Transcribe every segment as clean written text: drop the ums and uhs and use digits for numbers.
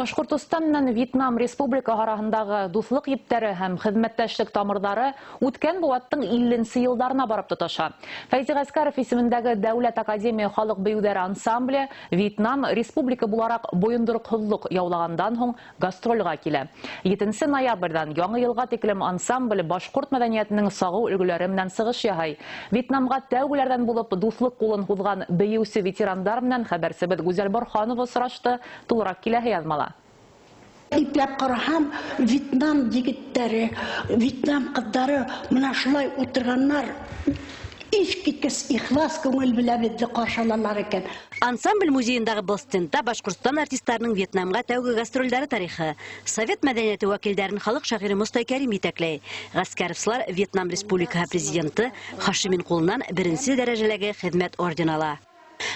Башкортостан менән Вьетнам Республика араһындагы дуслык ептәре һәм хезмәттәшлек тамырлары үткән быуаттың 50-нче елларына барып тоташа. Фәйзи Гаскаров исемендәге Дәүләт академия халык бөюләре ансамбле Вьетнам Республика буларак буендырыкһызлык яулагандан һуң гастрольгә килә. 7 ноябрьдән яңа елга тиклем ансамбль башкорт мәдәниятенең сагу өлгеләре белән сыгыш яһай. Вьетнамга тәүгеләрдән булып дуслык кулын һузган бөюче ветерандар белән хәбәрсебез Гүзәл Борханова сорашты, тулырак киләһе язмала. İplep karaham Vietnam yigitleri, Vietnam kızları mına şulay oturganlar iş kitkes ihlas көңіл біле бедді қаршалалар екен. Ансамбль музейіндегі бұл стендта Башқұртстан артистларының Вьетнамға тәугі гастрольдары тарихы, Совет мәдәнияты вәкилдәрін халық шағиры Мустай Кәрим етәкләй. Гаскаровсылар Вьетнам Республика президенті Хашимин қолынан 1-нче дәрәҗәләге хезмәт орден ала.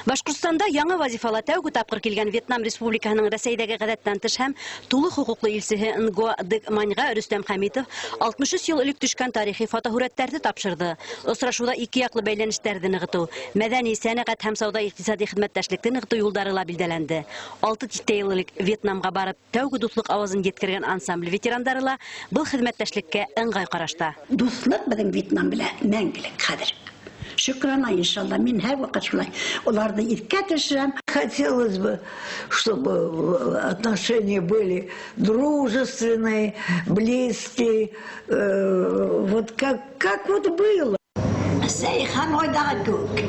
Башкортстанда яңа вазифала тәүге тапкыр килгән Вьетнам Республикаһының Рәсәйдәге гадәттән тыш һәм тулы хукуклы илчеһе Ngo Dec Manьга Рөстәм Хәмитов 63 ел элек төшкән тарихи фотоһүрәтләрне тапшырды. Очрашуда ике яклы бәйләнешләрне ныгыту, мәдәни, сәнәгать һәм сауда-икътисади хезмәттәшлекне ныгыту юлдары ла билдәләнде. 6 ел элек Вьетнамга барып тәүге дуслык авазын yetkергән ансамбль ветерандары ла был хезмәттәшлеккә ыңгай карашта. Дуслык безнең Вьетнам белән мәңгелек хәзер. Шукрана, иншалла, мин һәр вакыт шулай. Уларны иркә төшерәм. Хотелось бы, чтобы отношения были дружественные, близкие, вот как вот было. Сейхан ойдагы күк.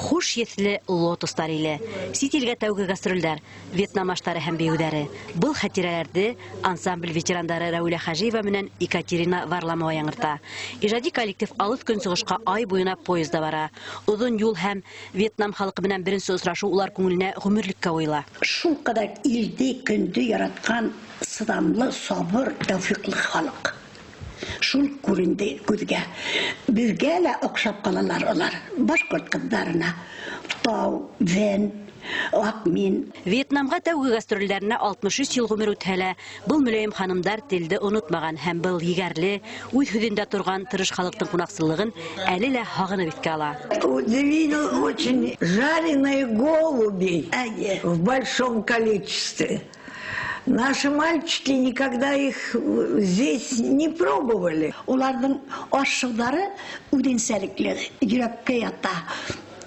Хуш есле лотостар иле, сителгә тәүге гастрольдәр, Вьетнам ашлары һәм бейүләре. Был хатирәләрде ансамбль ветерандары Рауля Хажиева менән Екатерина Варламова яңырта. Иҗади коллектив алыс көнчыгышка ай буена поездда бара. Узын юл һәм Вьетнам халкы белән беренче очрашу улар күңеленә гомерлеккә уйла. Шул кадәр илде көнде яраткан сыдамлы, сабыр, тәвфиклы халык. Шул күренде күзгә. Безгә лә охшап калалар алар. Башкорт кызларына. Тау, Вен, Акмин. Вьетнамга тәүге гастрольләренә 63 ел гомер үтһәлә, был мөлаем ханымдар телде онытмаган һәм был егәрле, үз хүдендә торган тырыш халыктың кунаксызлыгын әле лә һагынып иткә ала. Удивило очень жареные голуби в большом количестве. Наши мальчики никогда их здесь не пробовали. Уларның ашшылары үденсәлекле, йөрәккә ята.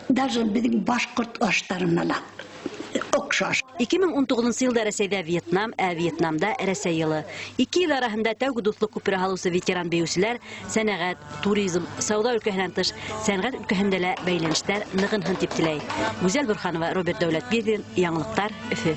Даже безнең башкорт ашларына охшаш. 2019 елда Рәсәйдә Вьетнам, Вьетнамда Рәсәй елы. 2 ел арасында тәүге дуслык күпере һалучы ветеран бейүчеләр сәнәгать, туризм, сауда өлкәһеннән тыш сәнәгать өлкәһендә лә бәйләнешләр ныгынһын дип теләй. Гүзәл Борханова, Роберт Дәүләтбердин, яңалыктар, Өфе.